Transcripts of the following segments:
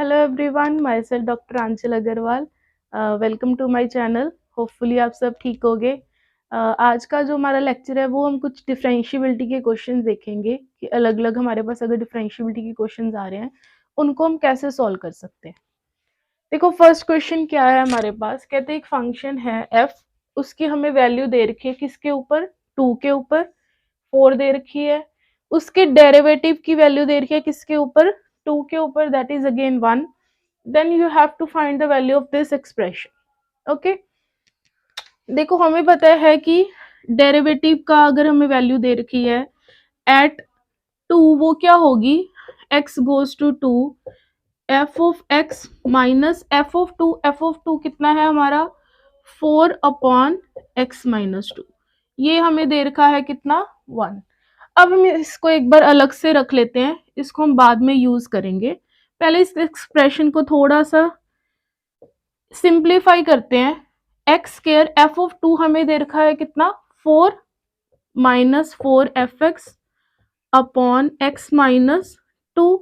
Hello everyone, myself doctor Aanchal Agarwal. Welcome to my channel. Hopefully आप सब ठीक होगे। आज का जो हमारा लेक्चर है वो हम कुछ डिफरेंशियबिलिटी के क्वेश्चन देखेंगे कि अलग अलग हमारे पास अगर डिफरेंशियबिलिटी के क्वेश्चन आ रहे हैं उनको हम कैसे सॉल्व कर सकते हैं। देखो फर्स्ट क्वेश्चन क्या है हमारे पास, कहते हैं एक फंक्शन है f, उसकी हमें वैल्यू दे रखी है किसके ऊपर, 2 के ऊपर, 4 दे रखी है। उसके डेरिवेटिव की वैल्यू दे रखी है किसके ऊपर, 2 के ऊपर, that is again 1। then you have to find the value of this expression। okay, देखो हमें पता है कि डेरिवेटिव का अगर हमें वैल्यू दे रखी है एट 2, वो क्या होगी, x goes to 2, f of x minus F of two कितना है हमारा 4 अपॉन एक्स माइनस 2। ये हमें दे रखा है कितना 1। अब हम इसको एक बार अलग से रख लेते हैं, इसको हम बाद में यूज करेंगे। पहले इस एक्सप्रेशन को थोड़ा सा सिंप्लीफाई करते हैं। एक्स स्केयर एफ ऑफ 2 हमें दे रखा है कितना 4 minus 4 F x upon x minus 2।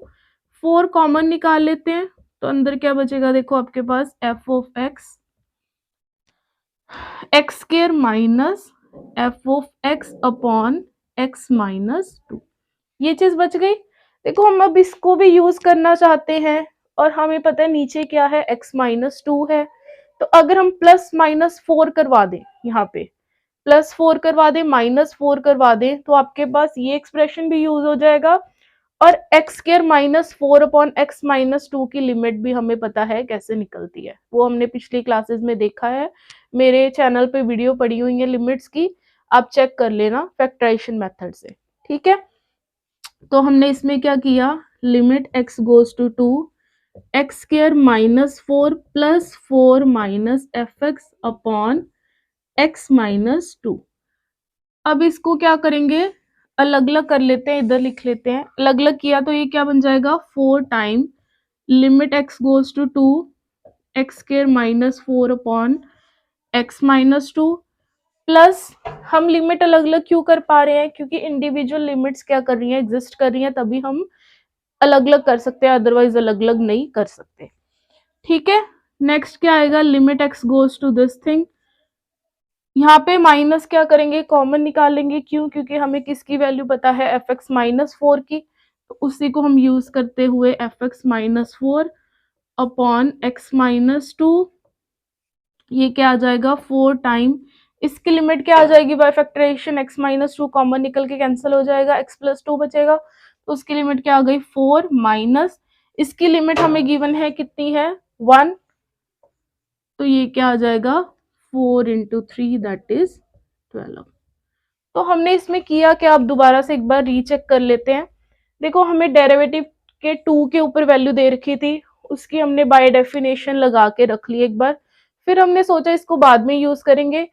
4 common निकाल लेते हैं तो अंदर क्या बचेगा, देखो आपके पास F of X X square minus F of x upon x minus 2। ये चीज बच गई। देखो हम अब इसको भी यूज करना चाहते हैं और हमें पता है नीचे क्या है, x माइनस 2 है। तो अगर हम प्लस माइनस 4 करवा दें, यहाँ पे प्लस 4 करवा दें, माइनस 4 करवा दें, तो आपके पास ये एक्सप्रेशन भी यूज हो जाएगा। और x square minus 4 upon x minus 2 की लिमिट भी हमें पता है कैसे निकलती है, वो हमने पिछली क्लासेस में देखा है। मेरे चैनल पे वीडियो पड़ी हुई है लिमिट्स की, आप चेक कर लेना फैक्टराइजेशन मेथड से। ठीक है, तो हमने इसमें क्या किया, limit x goes to 2, x square minus 4 plus 4 minus f x upon x minus 2। अब इसको क्या करेंगे, अलग अलग कर लेते हैं, इधर लिख लेते हैं। अलग अलग किया तो ये क्या बन जाएगा 4 time limit x goes to 2, x square minus 4 upon x minus 2, plus हम लिमिट अलग अलग क्यों कर पा रहे हैं, क्योंकि इंडिविजुअल लिमिट्स क्या कर रही हैं, एग्जिस्ट कर रही हैं, तभी हम अलग अलग कर सकते हैं, अदरवाइज अलग अलग नहीं कर सकते। ठीक है, नेक्स्ट क्या आएगा, limit x goes to this thing. यहाँ पे माइनस क्या करेंगे, कॉमन निकालेंगे। क्यों, क्योंकि हमें किसकी वैल्यू पता है, एफ एक्स माइनस 4 की, तो उसी को हम यूज करते हुए F x minus 4 upon x minus 2। ये क्या आ जाएगा 4 टाइम, इसकी लिमिट क्या आ जाएगी by factorisation, x minus 2 common निकल के कैंसिल हो जाएगा, x प्लस 2 बचेगा, तो उसकी लिमिट क्या आ गई 4 माइनस, इसकी लिमिट हमें गिवन है कितनी है 1, तो ये क्या आ जाएगा 4 इंटू 3 दैट इज 12। तो हमने इसमें किया क्या, आप दोबारा से एक बार रीचेक कर लेते हैं। देखो हमें डेरिवेटिव के 2 के ऊपर वैल्यू दे रखी थी, उसकी हमने बाय डेफिनेशन लगा के रख ली एक बार, फिर हमने सोचा इसको बाद में यूज करेंगे।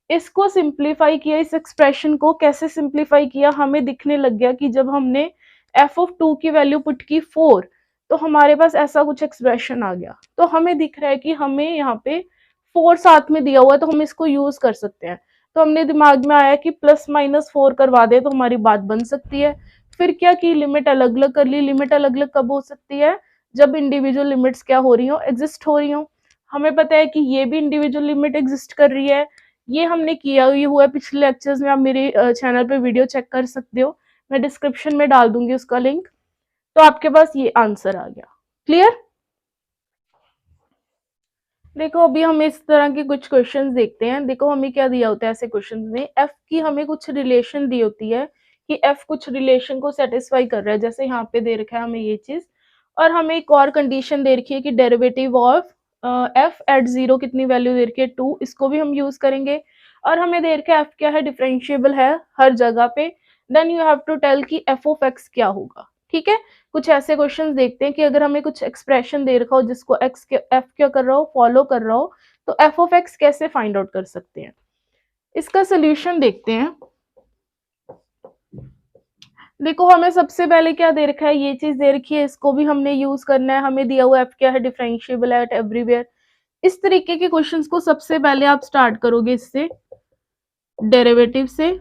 इसको सिंप्लीफाई किया, इस एक्सप्रेशन को कैसे सिंप्लीफाई किया, हमें दिखने लग गया कि जब हमने एफ ऑफ 2 की वैल्यू पुट की 4, तो हमारे पास ऐसा कुछ एक्सप्रेशन आ गया। तो हमें दिख रहा है कि हमें यहाँ पे 4 साथ में दिया हुआ है, तो हम इसको यूज कर सकते हैं। तो हमने दिमाग में आया कि प्लस माइनस 4 करवा दे तो हमारी बात बन सकती है। फिर क्या की, लिमिट अलग अलग कर ली। लिमिट अलग अलग कब हो सकती है, जब इंडिविजुअल लिमिट्स क्या हो रही हो, एग्जिस्ट हो रही हो। हमें पता है कि ये भी इंडिविजुअल लिमिट एग्जिस्ट कर रही है, ये हमने किया ही हुआ है पिछले लेक्चर्स में, आप मेरे चैनल पे वीडियो चेक कर सकते हो, मैं डिस्क्रिप्शन में डाल दूंगी उसका लिंक। तो आपके पास ये आंसर आ गया। क्लियर। देखो अभी हम इस तरह के कुछ क्वेश्चंस देखते हैं। देखो हमें क्या दिया होता है ऐसे क्वेश्चंस में, एफ की हमें कुछ रिलेशन दी होती है कि एफ कुछ रिलेशन को सेटिस्फाई कर रहा है, जैसे यहाँ पे दे रखा है हमें ये चीज, और हमें एक और कंडीशन दे रखी है कि डेरिवेटिव ऑफ एफ एट 0 कितनी वैल्यू दे रखी है 2, इसको भी हम यूज करेंगे। और हमें दे रखा है एफ क्या है, डिफरेंशिएबल है हर जगह पे। Then you have to tell कि एफ ऑफ एक्स क्या होगा। ठीक है, कुछ ऐसे क्वेश्चंस देखते हैं कि अगर हमें कुछ एक्सप्रेशन दे रखा हो जिसको एक्स के एफ क्या कर रहा हो, फॉलो कर रहा हो, तो एफ ऑफ एक्स कैसे फाइंड आउट कर सकते हैं। इसका सोल्यूशन देखते हैं। देखो हमें सबसे पहले क्या दे रखा है, ये चीज दे रखी है, इसको भी हमने यूज करना है। हमें दिया हुआ एफ क्या है, डिफरेंशिएबल एट एवरीवेयर। इस तरीके के क्वेश्चंस को सबसे पहले आप स्टार्ट करोगे इससे, डेरिवेटिव से,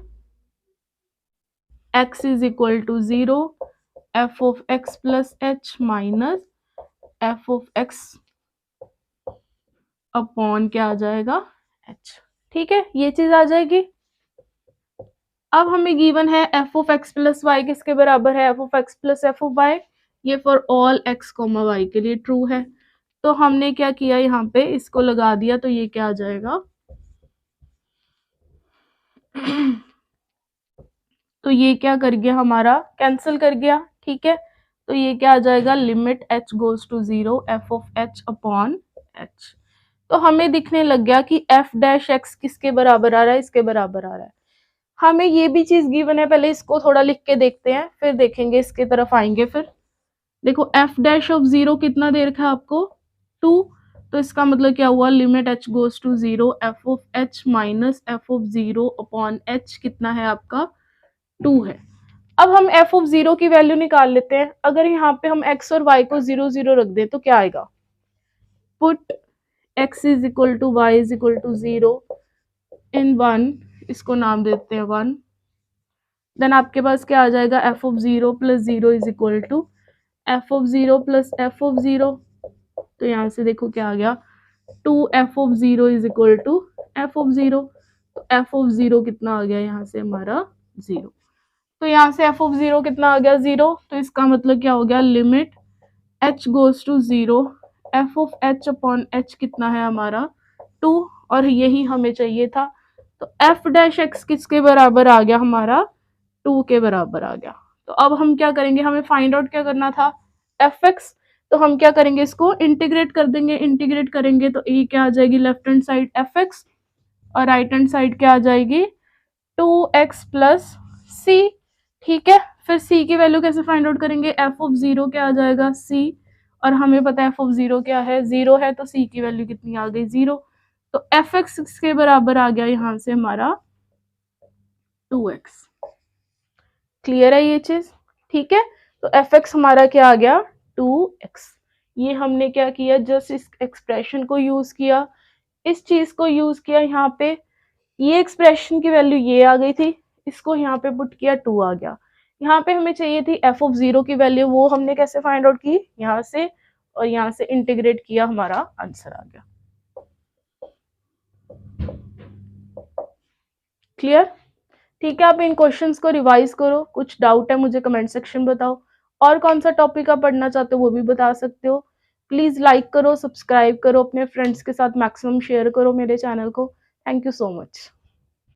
x is equal to 0, f of x plus h minus F of x upon क्या आ जाएगा एच। ठीक है, ये चीज आ जाएगी। अब हमें गिवन है F of x plus Y किसके बराबर है, F of x plus F of Y. ये for all X comma Y के लिए ट्रू है। तो हमने क्या किया, यहाँ पे इसको लगा दिया, तो ये क्या आ जाएगा तो ये क्या कर गया, हमारा कैंसिल कर गया। ठीक है, तो ये क्या आ जाएगा, limit h goes to 0 f of h upon h. तो हमें दिखने लग गया कि एफ डैश एक्स किसके बराबर आ रहा है, इसके बराबर आ रहा है। हमें ये भी चीज गिवन है, पहले इसको थोड़ा लिख के देखते हैं, फिर देखेंगे इसके तरफ आएंगे। फिर देखो एफ डैश ऑफ 0 कितना दे रखा है आपको 2, तो इसका मतलब क्या हुआ, limit h goes to 0 f of h minus F of 0 upon h कितना है आपका 2 है। अब हम एफ ऑफ 0 की वैल्यू निकाल लेते हैं। अगर यहाँ पे हम x और y को 0 0 रख दें तो क्या आएगा, put x is equal to y is equal to 0 in 1, इसको नाम देते हैं 1। देन आपके पास क्या आ जाएगा, f of 0 plus 0 is equal to f of 0 plus F of 0। तो यहाँ से देखो क्या आ गया, 2 f of 0 is equal to f of 0। तो एफ ऑफ 0 कितना आ गया यहाँ से हमारा 0। तो यहाँ से एफ ऑफ 0 कितना आ गया 0। तो इसका मतलब क्या हो गया, limit h goes to 0 f of h upon h कितना है हमारा 2, और यही हमें चाहिए था। तो f डैश x किसके बराबर आ गया, हमारा 2 के बराबर आ गया। तो अब हम क्या करेंगे, हमें फाइंड आउट क्या करना था, fx। तो हम क्या करेंगे, इसको इंटीग्रेट कर देंगे। इंटीग्रेट करेंगे तो ये क्या आ जाएगी, लेफ्ट हैंड साइड fx और राइट हैंड साइड क्या आ जाएगी 2x प्लस c। ठीक है, फिर c की वैल्यू कैसे फाइंड आउट करेंगे, f ऑफ 0 क्या आ जाएगा c, और हमें पता है f ऑफ 0 क्या है 0 है, तो c की वैल्यू कितनी आ गई 0। तो fx के बराबर आ गया यहाँ से हमारा 2x। क्लियर है ये चीज, ठीक है। तो fx हमारा क्या आ गया 2x। ये हमने क्या किया, जस्ट इस एक्सप्रेशन को यूज किया, इस चीज को यूज किया। यहाँ पे ये एक्सप्रेशन की वैल्यू ये आ गई थी, इसको यहाँ पे पुट किया 2 आ गया। यहाँ पे हमें चाहिए थी एफ ऑफ 0 की वैल्यू, वो हमने कैसे फाइंड आउट की, यहाँ से, और यहाँ से इंटीग्रेट किया, हमारा आंसर आ गया। क्लियर, ठीक है। आप इन क्वेश्चंस को रिवाइज करो, कुछ डाउट है मुझे कमेंट सेक्शन बताओ, और कौन सा टॉपिक आप पढ़ना चाहते हो वो भी बता सकते हो। प्लीज लाइक करो, सब्सक्राइब करो, अपने फ्रेंड्स के साथ मैक्सिमम शेयर करो मेरे चैनल को। Thank you so much.